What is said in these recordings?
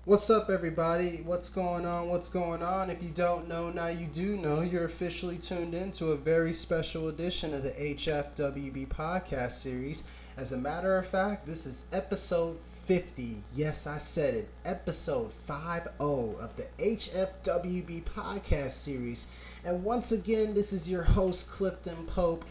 What's up, everybody? What's going on? What's going on? If you don't know, now you do know. You're officially tuned in to a very special edition of the Hfwb podcast series. As a matter of fact, this is episode 50. Yes, I said it. Episode 50 of the Hfwb podcast series. And once again, this is your host, Clifton Pope.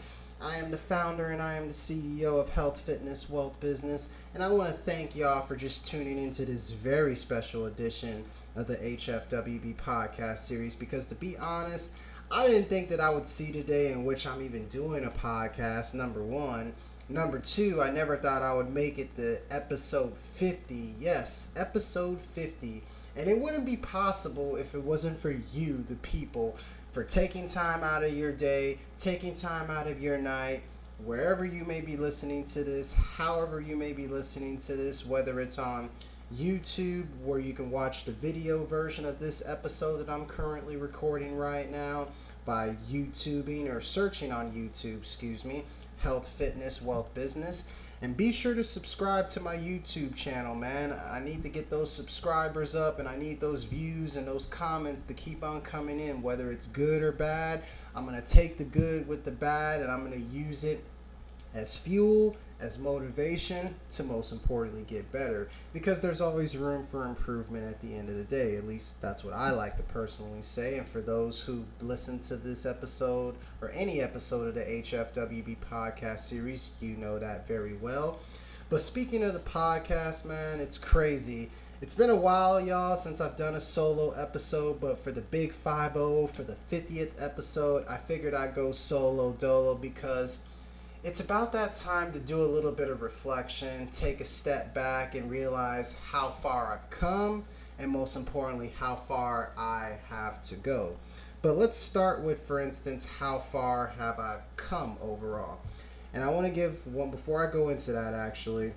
I am the founder and I am the CEO of Health, Fitness, Wealth Business. And I want to thank y'all for just tuning into this very special edition of the HFWB podcast series because, to be honest, I didn't think that I would see today in which I'm even doing a podcast, number one. Number two, I never thought I would make it to episode 50. Yes, episode 50. And it wouldn't be possible if it wasn't for you, the people, for taking time out of your day, taking time out of your night, wherever you may be listening to this, however you may be listening to this, whether it's on YouTube where you can watch the video version of this episode that I'm currently recording right now by YouTubing or searching on YouTube, Health, Fitness, Wealth, Business. And be sure to subscribe to my YouTube channel, man. I need to get those subscribers up and I need those views and those comments to keep on coming in, whether it's good or bad. I'm going to take the good with the bad and I'm going to use it as fuel, as motivation to most importantly get better, because there's always room for improvement at the end of the day. At least that's what I like to personally say. And for those who listen to this episode or any episode of the HFWB podcast series, you know that very well. But speaking of the podcast, man, it's crazy. It's been a while, y'all, since I've done a solo episode, but for the big 50, for the 50th episode, I figured I'd go solo dolo because it's about that time to do a little bit of reflection, take a step back and realize how far I've come and most importantly, how far I have to go. But let's start with, for instance, how far have I come overall? And I want to give one, before I go into that actually,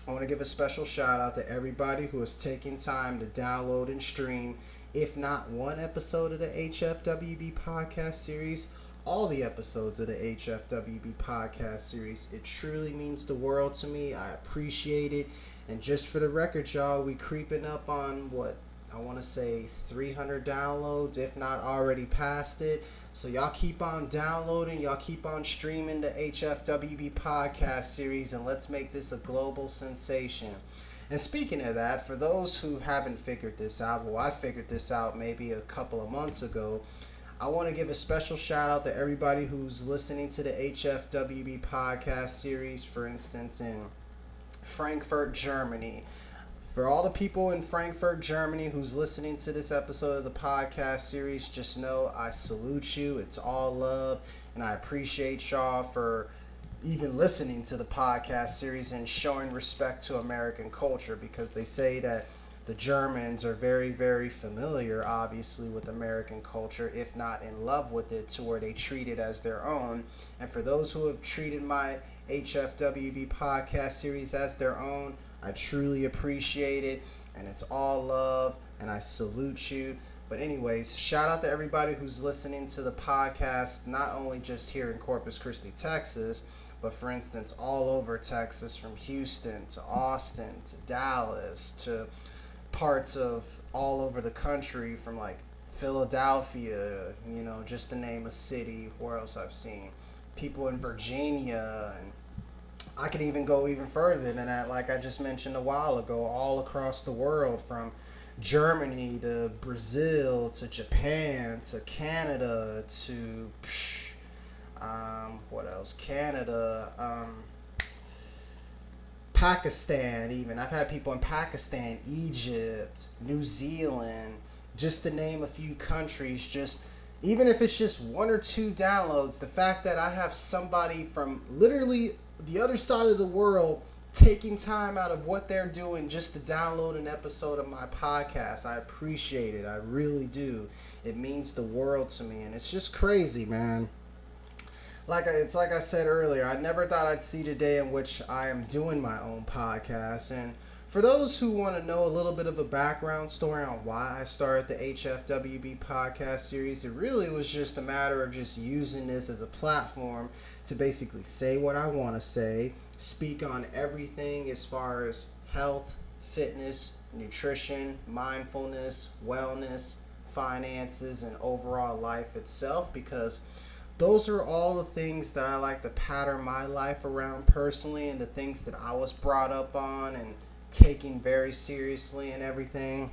I want to give a special shout out to everybody who is taking time to download and stream, if not one episode of the HFWB podcast series, all the episodes of the HFWB podcast series. It truly means the world to me. I appreciate it. And just for the record, y'all, we creeping up on what I want to say 300 downloads, if not already past it. So y'all keep on downloading, y'all keep on streaming the HFWB podcast series, and let's make this a global sensation. And speaking of that, for those who haven't figured this out, well, I figured this out maybe a couple of months ago. I want to give a special shout out to everybody who's listening to the HFWB podcast series, for instance, in Frankfurt, Germany. For all the people in Frankfurt, Germany who's listening to this episode of the podcast series, just know I salute you. It's all love, and I appreciate y'all for even listening to the podcast series and showing respect to American culture, because they say that the Germans are very, very familiar, obviously, with American culture, if not in love with it, to where they treat it as their own. And for those who have treated my HFWB podcast series as their own, I truly appreciate it, and it's all love, and I salute you. But anyways, shout out to everybody who's listening to the podcast, not only just here in Corpus Christi, Texas, but for instance, all over Texas, from Houston to Austin to Dallas to parts of all over the country, from like Philadelphia, just to name a city. Where else I've seen people in Virginia, and I could even go even further than that, like I just mentioned a while ago, all across the world, from Germany to Brazil to Japan to Canada to what else? Canada, Pakistan, even. I've had people in Pakistan, Egypt, New Zealand, just to name a few countries. Just even if it's just one or two downloads, the fact that I have somebody from literally the other side of the world taking time out of what they're doing just to download an episode of my podcast, I appreciate it. I really do. It means the world to me, and it's just crazy, man. It's like I said earlier, I never thought I'd see the day in which I am doing my own podcast. And for those who want to know a little bit of a background story on why I started the HFWB podcast series, it really was just a matter of just using this as a platform to basically say what I want to say, speak on everything as far as health, fitness, nutrition, mindfulness, wellness, finances, and overall life itself, because those are all the things that I like to pattern my life around personally, and the things that I was brought up on and taking very seriously and everything.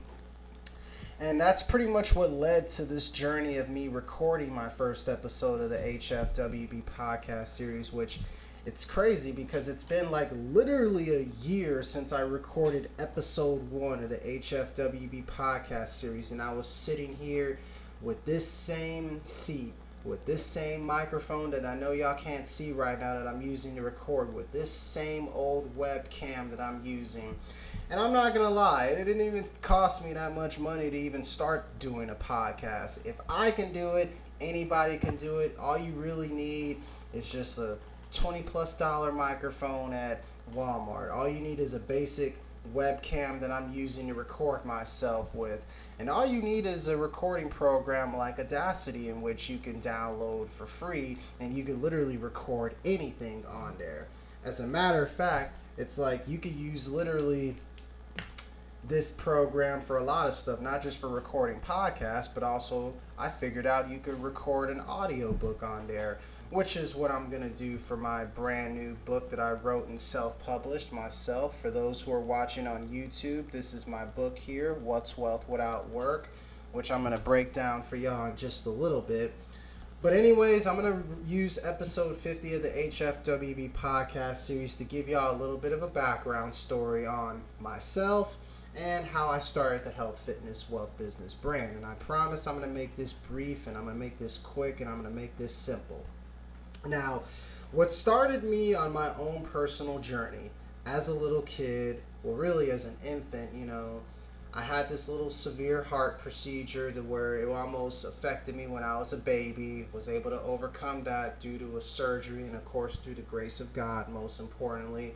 And that's pretty much what led to this journey of me recording my first episode of the HFWB podcast series, which it's crazy because it's been like literally a year since I recorded episode 1 of the HFWB podcast series. And I was sitting here with this same seat, with this same microphone that I know y'all can't see right now that I'm using to record, with this same old webcam that I'm using. And I'm not going to lie, it didn't even cost me that much money to even start doing a podcast. If I can do it, anybody can do it. All you really need is just a $20+ microphone at Walmart. All you need is a basic webcam that I'm using to record myself with. And all you need is a recording program like Audacity, in which you can download for free, and you can literally record anything on there. As a matter of fact, it's like you could use literally this program for a lot of stuff, not just for recording podcasts, but also I figured out you could record an audiobook on there, which is what I'm going to do for my brand new book that I wrote and self-published myself. For those who are watching on YouTube, this is my book here, What's Wealth Without Work, which I'm going to break down for y'all in just a little bit. But anyways, I'm going to use episode 50 of the HFWB podcast series to give y'all a little bit of a background story on myself and how I started the health, fitness, wealth business brand. And I promise I'm going to make this brief, and I'm going to make this quick, and I'm going to make this simple. Now, what started me on my own personal journey as a little kid, well, really as an infant, I had this little severe heart procedure to where it almost affected me when I was a baby. Was able to overcome that due to a surgery, and of course through the grace of God, most importantly.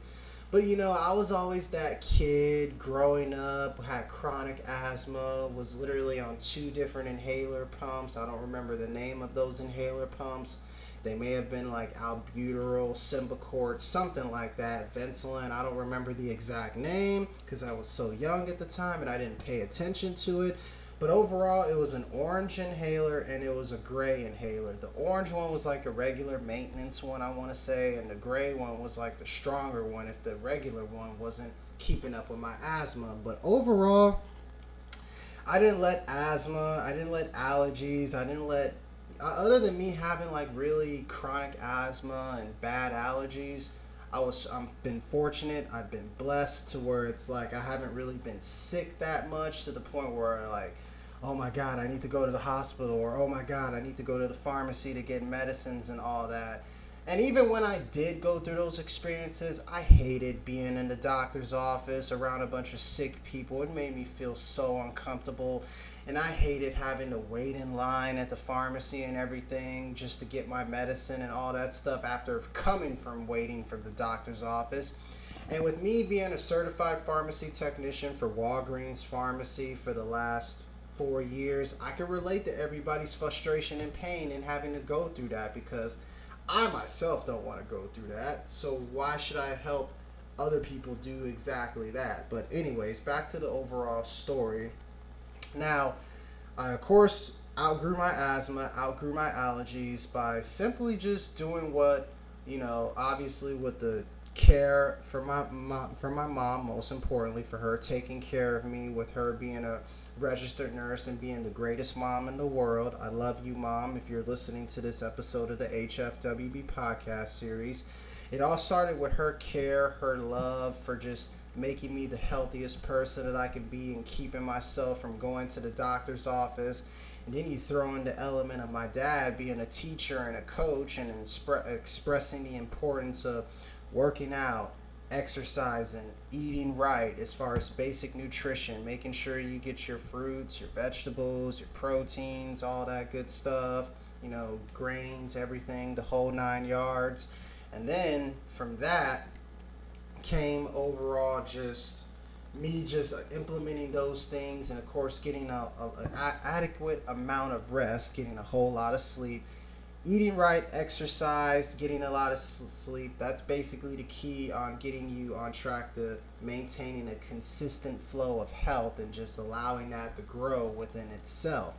But I was always that kid growing up, had chronic asthma, was literally on 2 different inhaler pumps. I don't remember the name of those inhaler pumps. They may have been like albuterol, Symbicort, something like that, Ventolin. I don't remember the exact name because I was so young at the time and I didn't pay attention to it. But overall, it was an orange inhaler and it was a gray inhaler. The orange one was like a regular maintenance one, I want to say, and the gray one was like the stronger one if the regular one wasn't keeping up with my asthma. But overall, I didn't let asthma, I didn't let allergies, other than me having like really chronic asthma and bad allergies, I've been fortunate. I've been blessed to where it's like I haven't really been sick that much to the point where like, oh my God, I need to go to the hospital, or oh my God, I need to go to the pharmacy to get medicines and all that. And even when I did go through those experiences, I hated being in the doctor's office around a bunch of sick people. It made me feel so uncomfortable. And I hated having to wait in line at the pharmacy and everything just to get my medicine and all that stuff after coming from waiting for the doctor's office. And with me being a certified pharmacy technician for Walgreens Pharmacy for the last 4 years, I can relate to everybody's frustration and pain in having to go through that, because I myself don't want to go through that. So why should I help other people do exactly that? But anyways, back to the overall story. Now, I, of course, outgrew my asthma, outgrew my allergies by simply just doing what, obviously with the care for my mom, most importantly, for her taking care of me, with her being a registered nurse and being the greatest mom in the world. I love you, Mom, if you're listening to this episode of the HFWB podcast series. It all started with her care, her love for just making me the healthiest person that I could be and keeping myself from going to the doctor's office. And then you throw in the element of my dad being a teacher and a coach and expressing the importance of working out, exercising, eating right as far as basic nutrition, making sure you get your fruits, your vegetables, your proteins, all that good stuff, grains, everything, the whole 9 yards. And then from that came overall just me just implementing those things, and of course getting an adequate amount of rest, getting a whole lot of sleep, eating right, exercise, getting a lot of sleep, that's basically the key on getting you on track to maintaining a consistent flow of health and just allowing that to grow within itself.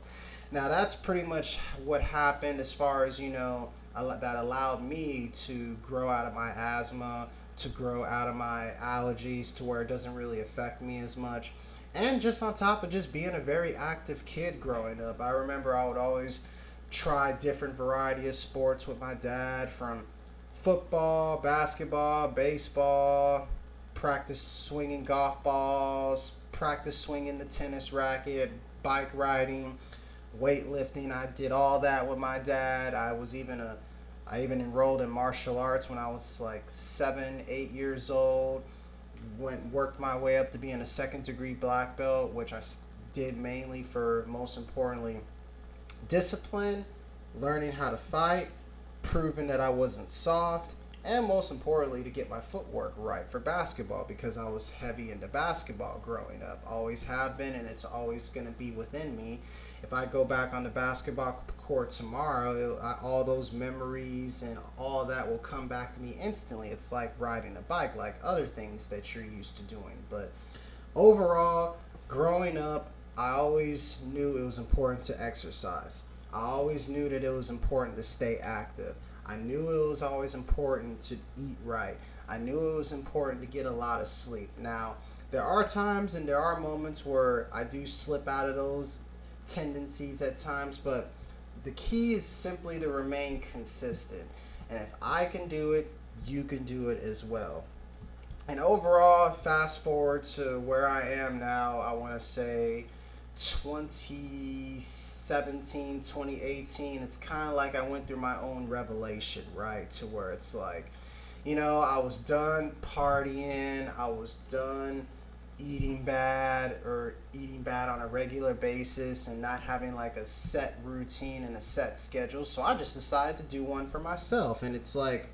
Now, that's pretty much what happened as far as, that allowed me to grow out of my asthma, to grow out of my allergies to where it doesn't really affect me as much. And just on top of just being a very active kid growing up, I remember I would always try different variety of sports with my dad, from football, basketball, baseball, practice swinging golf balls, practice swinging the tennis racket, bike riding, weightlifting. I did all that with my dad. I even enrolled in martial arts when I was like 7, 8 years old. Worked my way up to being a second degree black belt, which I did mainly for, most importantly, discipline, learning how to fight, proving that I wasn't soft, and most importantly, to get my footwork right for basketball, because I was heavy into basketball growing up. Always have been, and it's always going to be within me. If I go back on the basketball court tomorrow, all those memories and all that will come back to me instantly. It's like riding a bike, like other things that you're used to doing. But overall, growing up, I always knew it was important to exercise. I always knew that it was important to stay active. I knew it was always important to eat right. I knew it was important to get a lot of sleep. Now, there are times and there are moments where I do slip out of those tendencies at times, but the key is simply to remain consistent. And if I can do it, you can do it as well. And overall, fast forward to where I am now, I want to say 2017, 2018, it's kind of like I went through my own revelation, right? To where it's like, I was done partying, I was done eating bad on a regular basis and not having like a set routine and a set schedule. So I just decided to do one for myself. And it's like,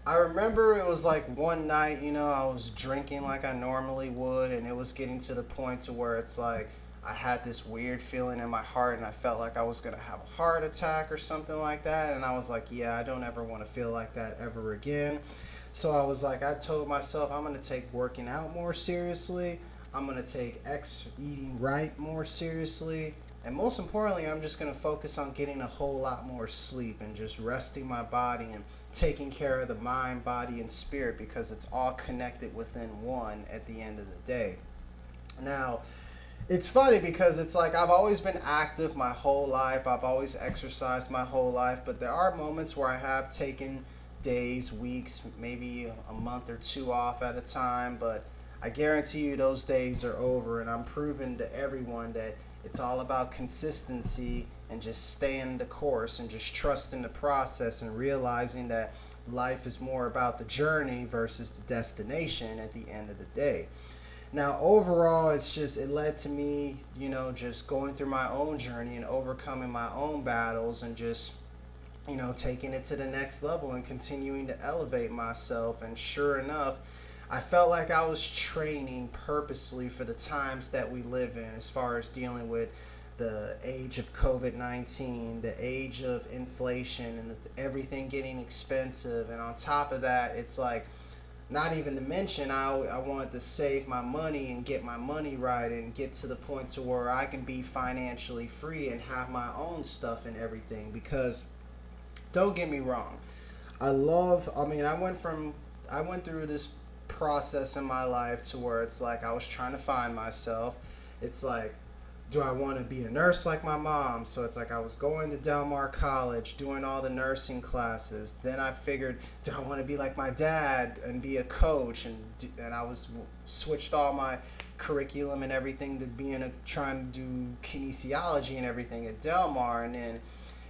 I remember it was like one night, I was drinking like I normally would, and it was getting to the point to where it's like I had this weird feeling in my heart, and I felt like I was going to have a heart attack or something like that. And I was like, yeah, I don't ever want to feel like that ever again. So I was like, I told myself I'm going to take working out more seriously. I'm going to take eating right more seriously. And most importantly, I'm just going to focus on getting a whole lot more sleep and just resting my body and taking care of the mind, body, and spirit, because it's all connected within one at the end of the day. Now, it's funny because it's like I've always been active my whole life. I've always exercised my whole life, but there are moments where I have taken days, weeks, maybe a month or two off at a time, but I guarantee you those days are over, and I'm proving to everyone that it's all about consistency and just staying the course and just trusting the process and realizing that life is more about the journey versus the destination at the end of the day. Now, overall, it led to me, just going through my own journey and overcoming my own battles and just, taking it to the next level and continuing to elevate myself. And sure enough, I felt like I was training purposely for the times that we live in, as far as dealing with the age of COVID-19, the age of inflation, and everything getting expensive. And on top of that, it's like, not even to mention, I wanted to save my money and get my money right and get to the point to where I can be financially free and have my own stuff and everything. Because don't get me wrong, I went through this process in my life to where it's like I was trying to find myself. It's like, do I want to be a nurse like my mom? So it's like I was going to Del Mar College, doing all the nursing classes. Then I figured, do I want to be like my dad and be a coach? And I was switched all my curriculum and everything to trying to do kinesiology and everything at Del Mar. And then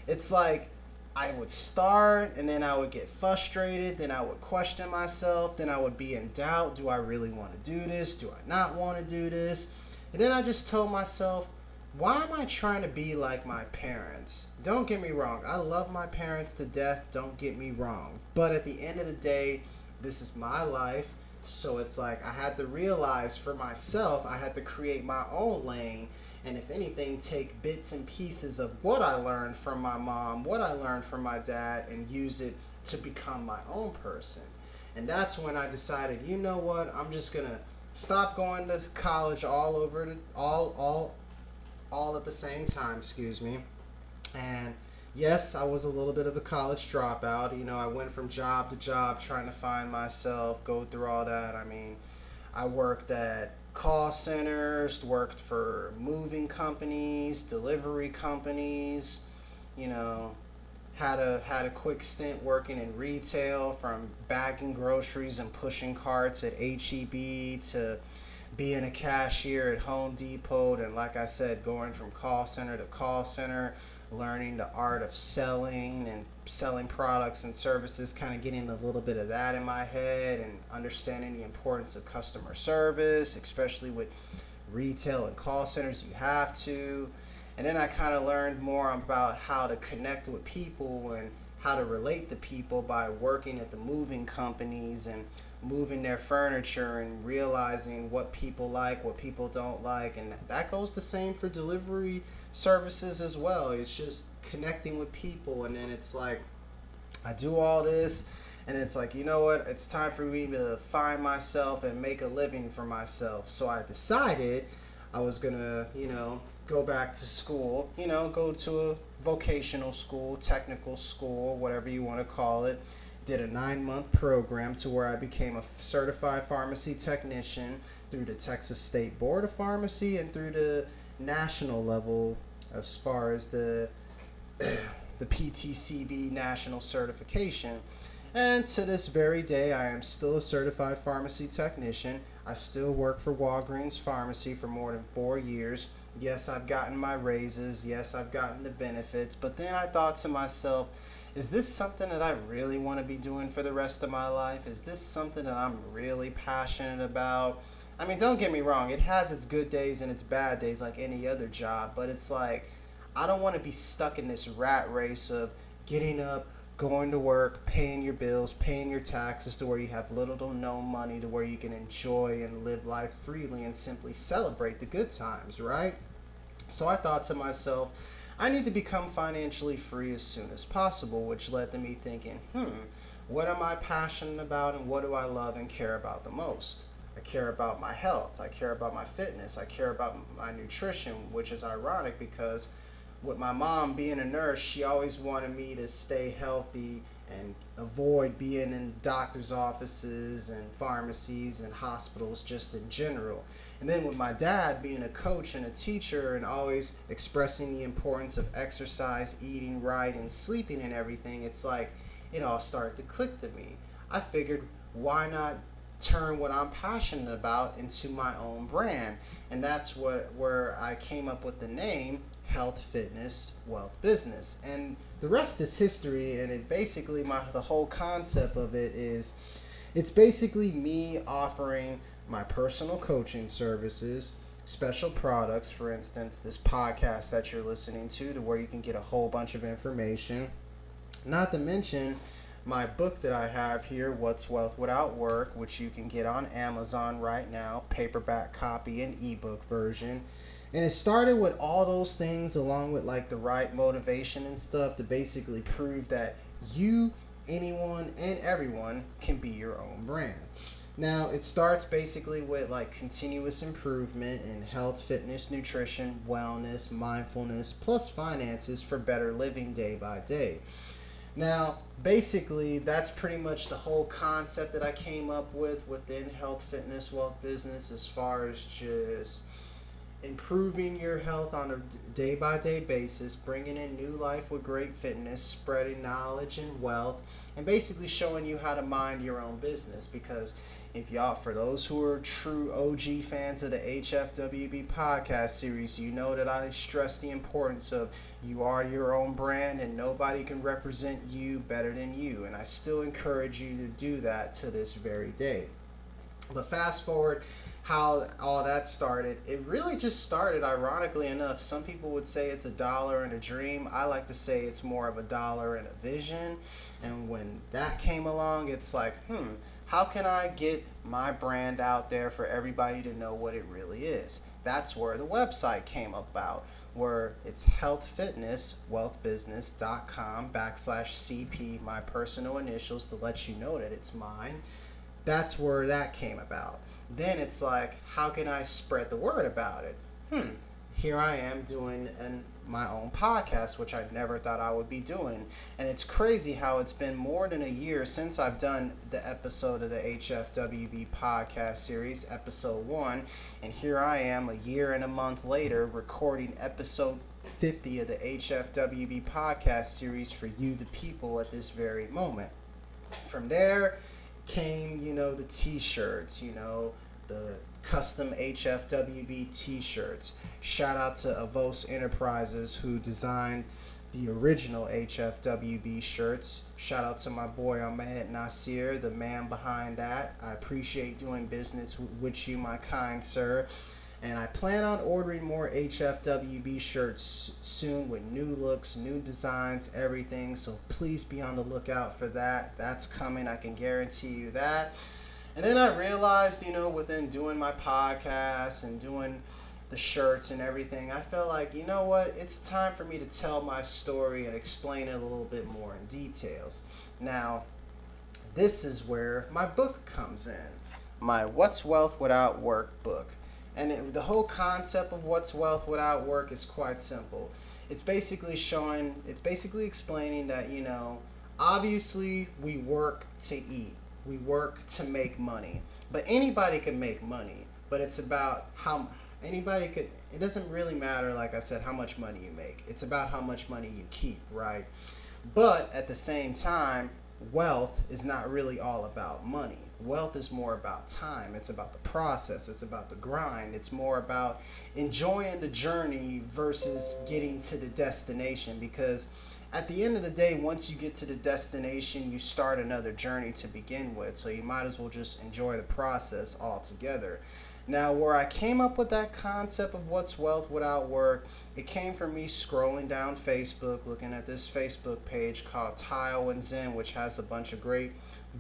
it's like I would start, and then I would get frustrated, then I would question myself, then I would be in doubt. Do I really want to do this? Do I not want to do this? And then I just told myself, why am I trying to be like my parents? Don't get me wrong. I love my parents to death. Don't get me wrong. But at the end of the day, this is my life. So it's like I had to realize for myself, I had to create my own lane. And if anything, take bits and pieces of what I learned from my mom, what I learned from my dad, and use it to become my own person. And that's when I decided, you know what, I'm just gonna stop going to college all at the same time, excuse me. And yes, I was a little bit of a college dropout. You know, I went from job to job trying to find myself, go through all that. I mean, I worked at call centers, worked for moving companies, delivery companies, you know, had a quick stint working in retail, from bagging groceries and pushing carts at Hfwb to being a cashier at Home Depot, and like I said, going from call center to call center, learning the art of selling and selling products and services, kind of getting a little bit of that in my head, and understanding the importance of customer service, especially with retail and call centers. You have to. And then I kind of learned more about how to connect with people and how to relate to people by working at the moving companies and moving their furniture and realizing what people like, what people don't like. And that goes the same for delivery services as well. It's just connecting with people. And then it's like, I do all this, and it's like, you know what? It's time for me to find myself and make a living for myself. So I decided I was going to, go back to school, go to a vocational school, technical school, whatever you want to call it. Did a 9-month program to where I became a certified pharmacy technician through the Texas State Board of Pharmacy and through the national level as far as the PTCB national certification. And to this very day, I am still a certified pharmacy technician. I still work for Walgreens Pharmacy for more than 4 years. Yes, I've gotten my raises. Yes, I've gotten the benefits. But then I thought to myself, is this something that I really want to be doing for the rest of my life? Is this something that I'm really passionate about? I mean, don't get me wrong. It has its good days and its bad days like any other job. But it's like, I don't want to be stuck in this rat race of getting up, going to work, paying your bills, paying your taxes to where you have little to no money, to where you can enjoy and live life freely and simply celebrate the good times, right? So I thought to myself, I need to become financially free as soon as possible, which led to me thinking, what am I passionate about and what do I love and care about the most? I care about my health. I care about my fitness. I care about my nutrition, which is ironic because with my mom being a nurse, she always wanted me to stay healthy and avoid being in doctor's offices and pharmacies and hospitals just in general. And then with my dad being a coach and a teacher and always expressing the importance of exercise, eating right, and sleeping and everything, it's like it all started to click to me. I figured, why not turn what I'm passionate about into my own brand? And that's where I came up with the name Health, Fitness, Wealth, Business. And the rest is history. And it basically, the whole concept of it is, it's basically me offering my personal coaching services, special products, for instance, this podcast that you're listening to where you can get a whole bunch of information. Not to mention my book that I have here, What's Wealth Without Work, which you can get on Amazon right now, paperback copy and ebook version. And it started with all those things along with like the right motivation and stuff to basically prove that you, anyone, and everyone can be your own brand. Now, it starts basically with like continuous improvement in health, fitness, nutrition, wellness, mindfulness, plus finances for better living day by day. Now, basically, that's pretty much the whole concept that I came up with within Health, Fitness, Wealth, Business, as far as just improving your health on a day-by-day basis, bringing in new life with great fitness, spreading knowledge and wealth, and basically showing you how to mind your own business. Because if y'all, for those who are true OG fans of the Hfwb podcast series, you know that I stress the importance of you are your own brand and nobody can represent you better than you. And I still encourage you to do that to this very day. But fast forward, how all that started. It really just started, ironically enough. Some people would say it's a dollar and a dream. I like to say it's more of a dollar and a vision. And when that came along, it's like, how can I get my brand out there for everybody to know what it really is? That's where the website came about, where it's healthfitnesswealthbusiness.com/CP, my personal initials to let you know that it's mine. That's where that came about. Then it's like, how can I spread the word about it? Here I am doing my own podcast, which I never thought I would be doing. And it's crazy how it's been more than a year since I've done the episode of the Hfwb podcast series, episode 1. And here I am a year and a month later recording episode 50 of the Hfwb podcast series for you, the people, at this very moment. From there came, the t-shirts, the custom Hfwb t-shirts. Shout out to Avos Enterprises, who designed the original Hfwb shirts. Shout out to my boy Ahmed Nasir, the man behind that. I appreciate doing business with you, my kind sir. And I plan on ordering more Hfwb shirts soon with new looks, new designs, everything. So please be on the lookout for that. That's coming. I can guarantee you that. And then I realized, within doing my podcast and doing the shirts and everything, I felt like, you know what? It's time for me to tell my story and explain it a little bit more in details. Now, this is where my book comes in. My What's Wealth Without Work book. And the whole concept of what's wealth without work is quite simple. It's basically explaining that, obviously we work to eat. We work to make money. But anybody can make money. But it's about it doesn't really matter, like I said, how much money you make. It's about how much money you keep, right? But at the same time, wealth is not really all about money. Wealth is more about time. It's about the process. It's about the grind. It's more about enjoying the journey versus getting to the destination. Because at the end of the day, once you get to the destination, you start another journey to begin with. So you might as well just enjoy the process altogether. Now, where I came up with that concept of what's wealth without work, it came from me scrolling down Facebook, looking at this Facebook page called Tile and Zen, which has a bunch of great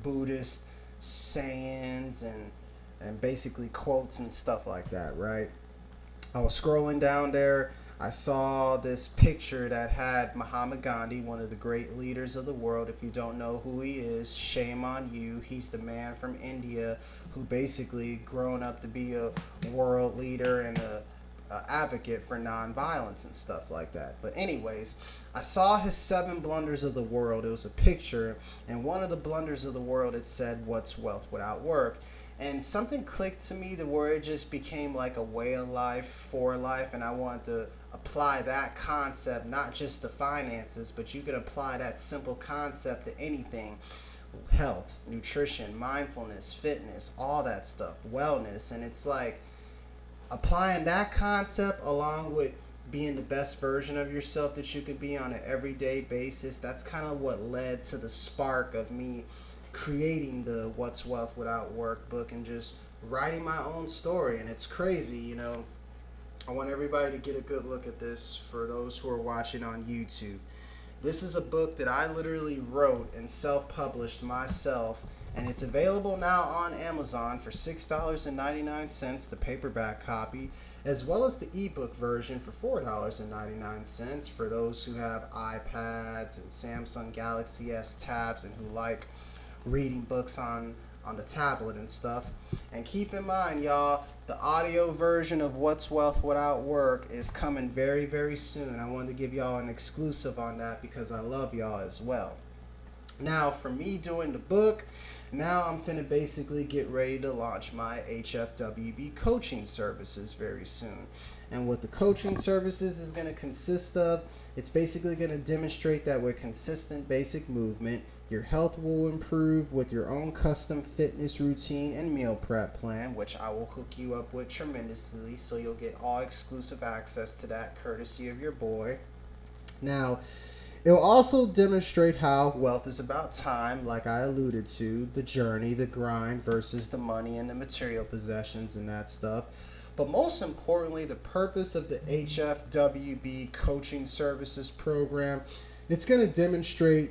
Buddhist sayings and basically quotes and stuff like that, right? I was scrolling down there. I saw this picture that had Mahatma Gandhi, one of the great leaders of the world. If you don't know who he is, shame on you. He's the man from India who basically grown up to be a world leader and a advocate for nonviolence and stuff like that. But anyways, I saw his 7 blunders of the world. It was a picture, and one of the blunders of the world, it said, what's wealth without work? And something clicked to me to where it just became like a way of life for life, and I wanted to apply that concept, not just to finances, but you can apply that simple concept to anything. Health, nutrition, mindfulness, fitness, all that stuff, wellness. And it's like applying that concept along with being the best version of yourself that you could be on an everyday basis. That's kind of what led to the spark of me creating the What's Wealth Without Work book and just writing my own story. And it's crazy, I want everybody to get a good look at this for those who are watching on YouTube. This is a book that I literally wrote and self-published myself, and it's available now on Amazon for $6.99, the paperback copy, as well as the ebook version for $4.99 for those who have iPads and Samsung Galaxy S tabs and who like reading books on the tablet and stuff. And keep in mind, y'all, the audio version of What's Wealth Without Work is coming very, very soon. I wanted to give y'all an exclusive on that because I love y'all as well. Now, for me doing the book, now I'm finna basically get ready to launch my Hfwb coaching services very soon. And what the coaching services is going to consist of, it's basically going to demonstrate that with consistent basic movement, your health will improve with your own custom fitness routine and meal prep plan, which I will hook you up with tremendously, so you'll get all exclusive access to that courtesy of your boy. Now, It'll also demonstrate how wealth is about time, like I alluded to, the journey, the grind versus the money and the material possessions and that stuff. But most importantly, the purpose of the HFWB coaching services program, it's going to demonstrate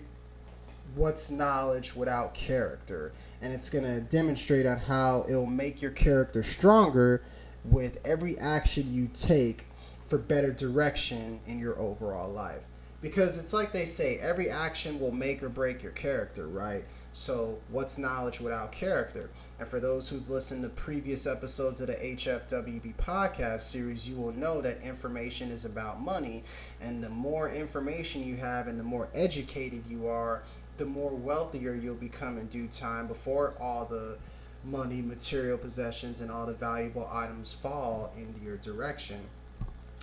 what's knowledge without character. And it's going to demonstrate on how it'll make your character stronger with every action you take for better direction in your overall life. Because it's like they say, every action will make or break your character, right? So what's knowledge without character? And for those who've listened to previous episodes of the HFWB podcast series, you will know that information is about money. And the more information you have and the more educated you are, the more wealthier you'll become in due time before all the money, material possessions, and all the valuable items fall into your direction.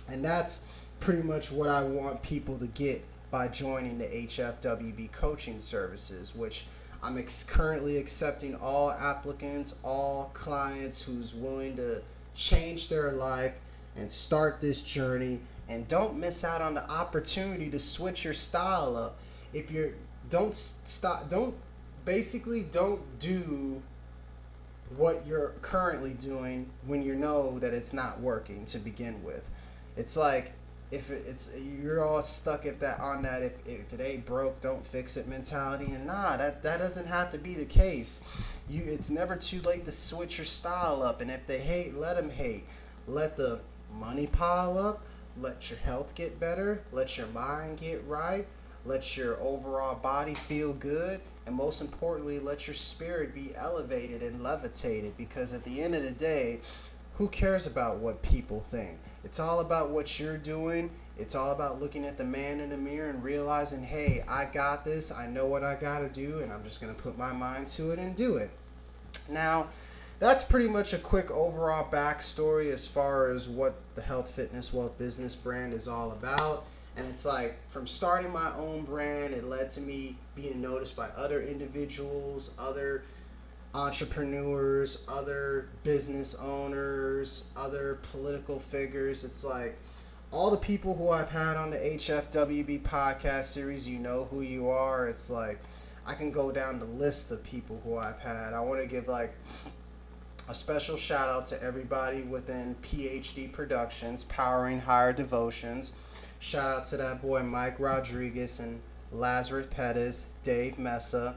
And that's pretty much what I want people to get by joining the HFWB coaching services, which I'm currently accepting all applicants, all clients who's willing to change their life and start this journey. And don't miss out on the opportunity to switch your style up. If you're don't stop don't basically don't do what you're currently doing when you know that it's not working to begin with. It's like if it's you're all stuck at that on that if it ain't broke, don't fix it mentality. And that doesn't have to be the case. It's never too late to switch your style up. And if they hate, let them hate. Let the money pile up. Let your health get better. Let your mind get right. Let your overall body feel good. And most importantly, let your spirit be elevated and levitated. Because at the end of the day, who cares about what people think? It's all about what you're doing. It's all about looking at the man in the mirror and realizing, hey, I got this. I know what I got to do, and I'm just going to put my mind to it and do it. Now, that's pretty much a quick overall backstory as far as what the Health, Fitness, Wealth Business brand is all about. And it's like, from starting my own brand, it led to me being noticed by other individuals, other entrepreneurs, other business owners, other political figures. It's like all the people who I've had on the HFWB podcast series, you know who you are. It's like I can go down the list of people who I've had. I want to give like a special shout out to everybody within PhD Productions, Powering Higher Devotions. Shout out to that boy Mike Rodriguez and Lazarus Pettis, Dave Mesa.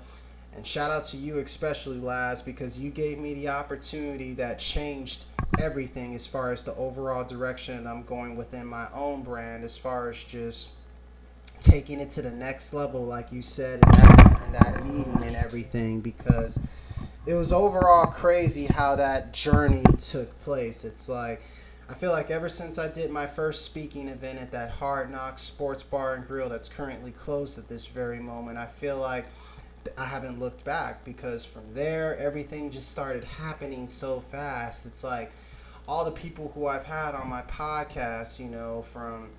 And shout out to you especially, Laz, because you gave me the opportunity that changed everything as far as the overall direction that I'm going within my own brand, as far as just taking it to the next level, like you said in that meeting and everything, because it was overall crazy how that journey took place. It's like, I feel like ever since I did my first speaking event at that Hard Knocks Sports Bar and Grill that's currently closed at this very moment, I feel like I haven't looked back, because from there everything just started happening so fast. It's like all the people who I've had on my podcast, you know, from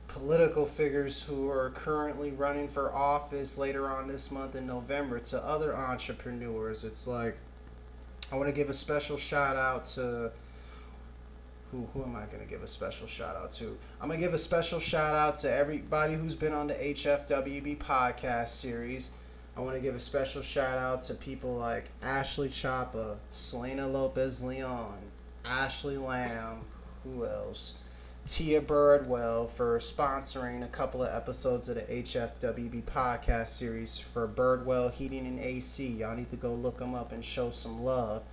political figures who are currently running for office later on this month in November to other entrepreneurs. It's like I want to give a special shout out to who am I going to give a special shout out to? I'm going to give a special shout out to everybody who's been on the HFWB podcast series. I want to give a special shout out to people like Ashley Chapa, Selena Lopez-Leon, Ashley Lamb, who else? Tia Birdwell for sponsoring a couple of episodes of the HFWB podcast series for Birdwell Heating and AC. Y'all need to go look them up and show some love.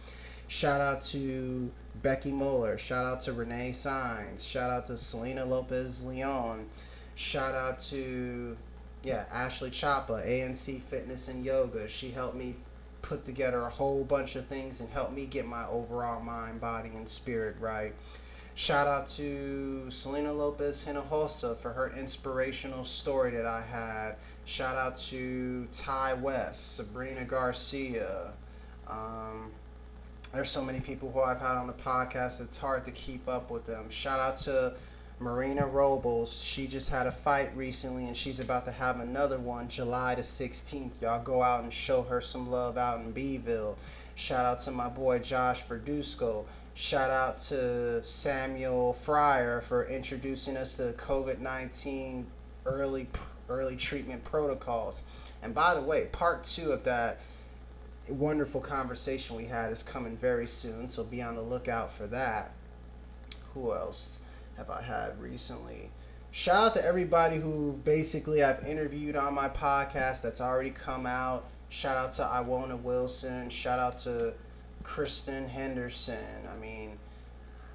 Shout out to Becky Moeller. Shout out to Renee Sines. Shout out to Selena Lopez-Leon. Shout out to Ashley Chapa, ANC Fitness and Yoga. She helped me put together a whole bunch of things and helped me get my overall mind, body, and spirit right. Shout out to Selena Lopez Hinojosa for her inspirational story that I had. Shout out to Ty West, Sabrina Garcia. There's so many people who I've had on the podcast, it's hard to keep up with them. Shout out to Marina Robles. She just had a fight recently, and she's about to have another one July the 16th. Y'all go out and show her some love out in Beeville. Shout out to my boy Josh Verdusco. Shout out to Samuel Fryer for introducing us to COVID-19 early treatment protocols. And by the way, part 2 of that wonderful conversation we had is coming very soon, so be on the lookout for that. Who else have I had recently? Shout out to everybody who basically I've interviewed on my podcast that's already come out. Shout out to Iwona Wilson. Shout out to Kristen Henderson. I mean,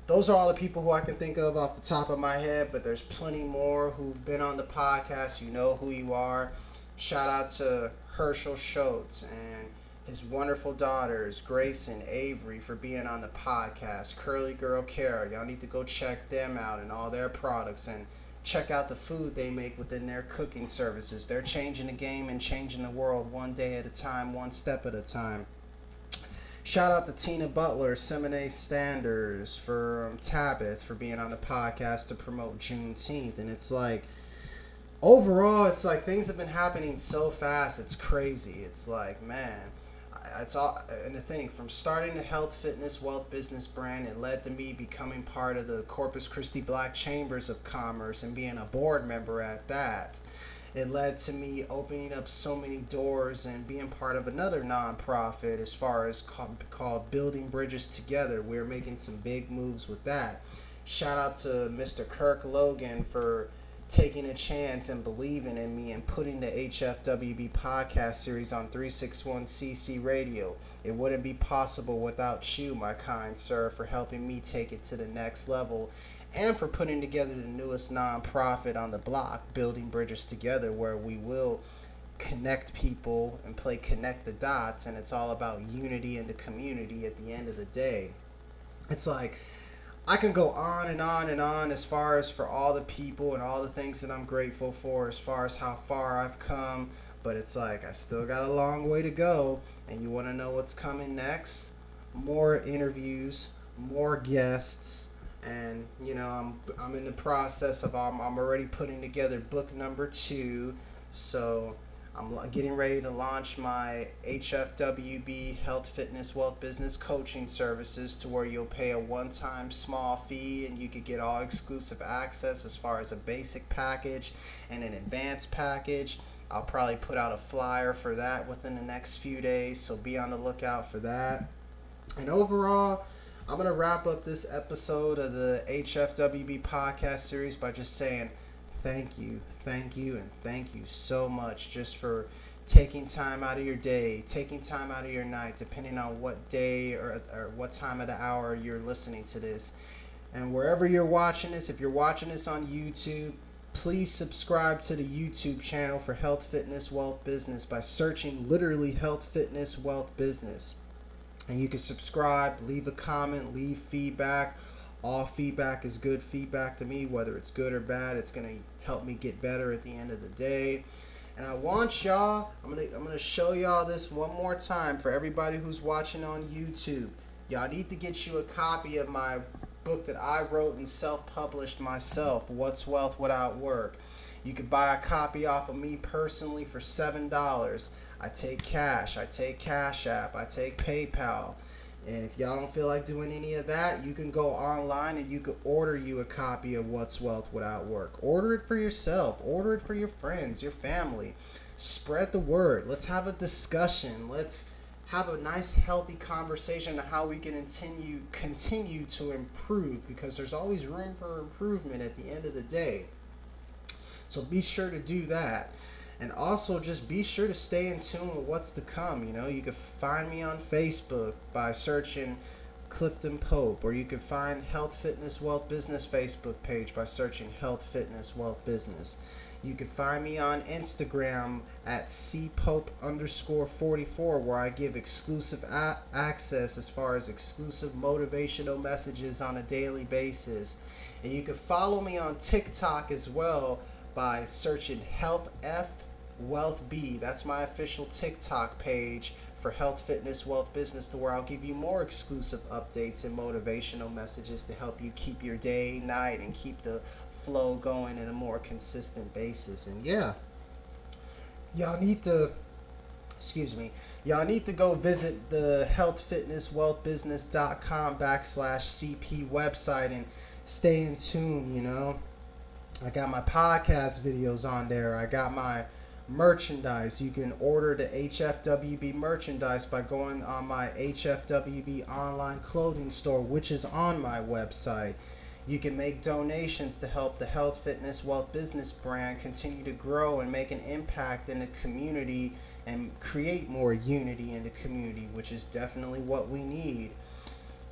those are all the people who I can think of off the top of my head, but there's plenty more who've been on the podcast. You know who you are. Shout out to Herschel Schultz and his wonderful daughters, Grace and Avery, for being on the podcast. Curly Girl Kara, y'all need to go check them out and all their products, and check out the food they make within their cooking services. They're changing the game and changing the world one day at a time, one step at a time. Shout out to Tina Butler, Semine Standers, for Tabith, for being on the podcast to promote Juneteenth. And it's like, overall, it's like things have been happening so fast. It's crazy. It's like, man, it's all. And the thing, from starting the health, fitness, wealth business brand, it led to me becoming part of the Corpus Christi Black Chambers of Commerce and being a board member at that. It led to me opening up so many doors and being part of another nonprofit as far as called Building Bridges Together. We're making some big moves with that. Shout out to Mr. Kirk Logan for taking a chance and believing in me and putting the Hfwb podcast series on 361cc radio. It wouldn't be possible without you, my kind sir, for helping me take it to the next level, and for putting together the newest nonprofit on the block, Building Bridges Together, where we will connect people and play connect the dots, and it's all about unity in the community at the end of the day. It's like, I can go on and on and on as far as for all the people and all the things that I'm grateful for as far as how far I've come, but it's like I still got a long way to go. And you want to know what's coming next? More interviews, more guests, and you know, I'm in the process of I'm already putting together book number 2, so I'm getting ready to launch my Hfwb Health, Fitness, Wealth, Business Coaching Services, to where you'll pay a one-time small fee and you could get all exclusive access as far as a basic package and an advanced package. I'll probably put out a flyer for that within the next few days, so be on the lookout for that. And overall, I'm going to wrap up this episode of the Hfwb podcast series by just saying thank you, and thank you so much just for taking time out of your day, taking time out of your night, depending on what day or what time of the hour you're listening to this. And wherever you're watching this, if you're watching this on YouTube, please subscribe to the YouTube channel for Health, Fitness, Wealth, Business by searching literally Health, Fitness, Wealth, Business. And you can subscribe, leave a comment, leave feedback. All feedback is good feedback to me, whether it's good or bad. It's going to help me get better at the end of the day. And I want y'all, I'm gonna show y'all this one more time for everybody who's watching on YouTube. Y'all need to get you a copy of my book that I wrote and self-published myself, What's Wealth Without Work. You could buy a copy off of me personally for $7. I take cash, I take Cash App, I take PayPal. And if y'all don't feel like doing any of that, you can go online and you can order you a copy of What's Wealth Without Work. Order it for yourself. Order it for your friends, your family. Spread the word. Let's have a discussion. Let's have a nice, healthy conversation on how we can continue to improve, because there's always room for improvement at the end of the day. So be sure to do that. And also just be sure to stay in tune with what's to come. You know, you can find me on Facebook by searching Clifton Pope, or you can find Health, Fitness, Wealth, Business Facebook page by searching Health, Fitness, Wealth, Business. You can find me on Instagram at cpope_44, where I give exclusive access as far as exclusive motivational messages on a daily basis. And you can follow me on TikTok as well by searching Health F Wealth B. That's my official TikTok page for Health, Fitness, Wealth, Business, to where I'll give you more exclusive updates and motivational messages to help you keep your day, night, and keep the flow going in a more consistent basis. And yeah, y'all need to go visit the healthfitnesswealthbusiness.com /CP website and stay in tune, you know. I got my podcast videos on there. I got my merchandise. You can order the HFWB merchandise by going on my HFWB online clothing store, which is on my website. You can make donations to help the health, fitness, wealth, business brand continue to grow and make an impact in the community and create more unity in the community, which is definitely what we need.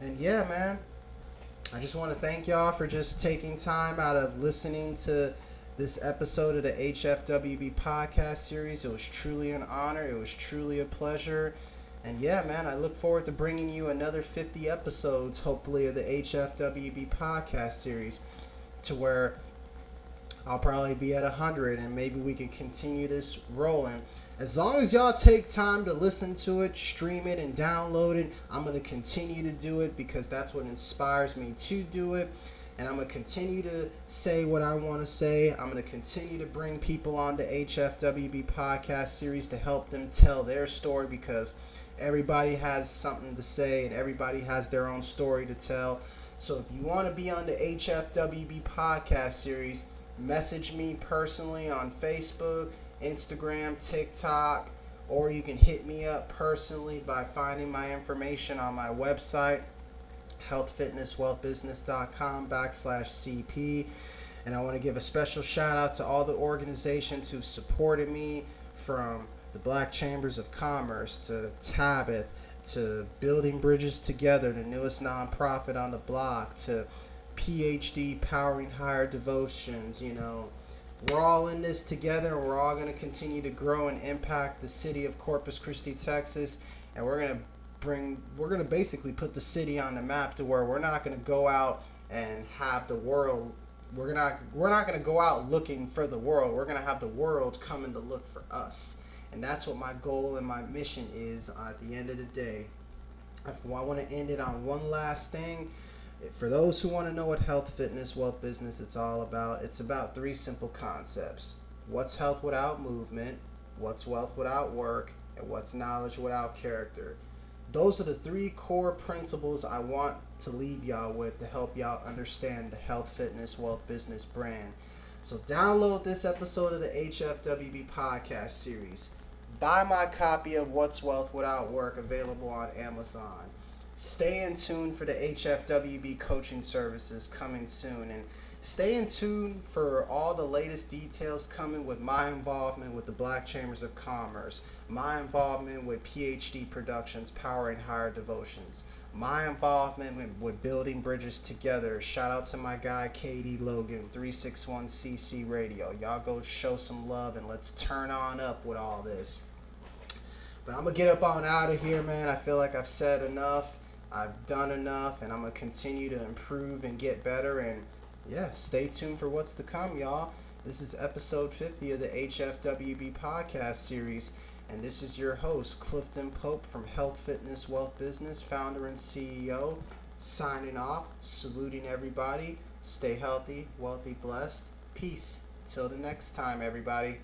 And yeah, man, I just want to thank y'all for just taking time out of listening to this episode of the HFWB podcast series. It was truly an honor. It was truly a pleasure. And yeah, man, I look forward to bringing you another 50 episodes, hopefully, of the HFWB podcast series, to where I'll probably be at 100, and maybe we can continue this rolling. As long as y'all take time to listen to it, stream it, and download it, I'm going to continue to do it because that's what inspires me to do it. And I'm going to continue to say what I want to say. I'm going to continue to bring people on the HFWB podcast series to help them tell their story, because everybody has something to say and everybody has their own story to tell. So if you want to be on the HFWB podcast series, message me personally on Facebook, Instagram, TikTok, or you can hit me up personally by finding my information on my website, healthfitnesswealthbusiness.com/CP. And I want to give a special shout out to all the organizations who supported me, from the Black Chambers of Commerce to Tabith to Building Bridges Together, the newest nonprofit on the block, to PhD Powering Higher Devotions. You know, we're all in this together, and we're all going to continue to grow and impact the city of Corpus Christi, Texas. And we're going to basically put the city on the map to where we're not going to go out and have the world. We're not going to go out looking for the world. We're going to have the world coming to look for us. And that's what my goal and my mission is at the end of the day. I want to end it on one last thing. For those who want to know what health, fitness, wealth, business it's all about, it's about 3 simple concepts. What's health without movement? What's wealth without work? And what's knowledge without character? Those are the 3 core principles I want to leave y'all with to help y'all understand the health, fitness, wealth, business brand. So download this episode of the HFWB podcast series. Buy my copy of What's Wealth Without Work, available on Amazon. Stay in tune for the HFWB coaching services coming soon. And stay in tune for all the latest details coming with my involvement with the Black Chambers of Commerce, my involvement with PhD Productions, Powering Higher Devotions, my involvement with Building Bridges Together. Shout out to my guy, KD Logan, 361cc Radio. Y'all go show some love and let's turn on up with all this. But I'm going to get up on out of here, man. I feel like I've said enough. I've done enough, and I'm going to continue to improve and get better. And yeah, stay tuned for what's to come, y'all. This is episode 50 of the HFWB podcast series. And this is your host, Clifton Pope from Health, Fitness, Wealth Business, founder and CEO, signing off, saluting everybody. Stay healthy, wealthy, blessed. Peace. Till the next time, everybody.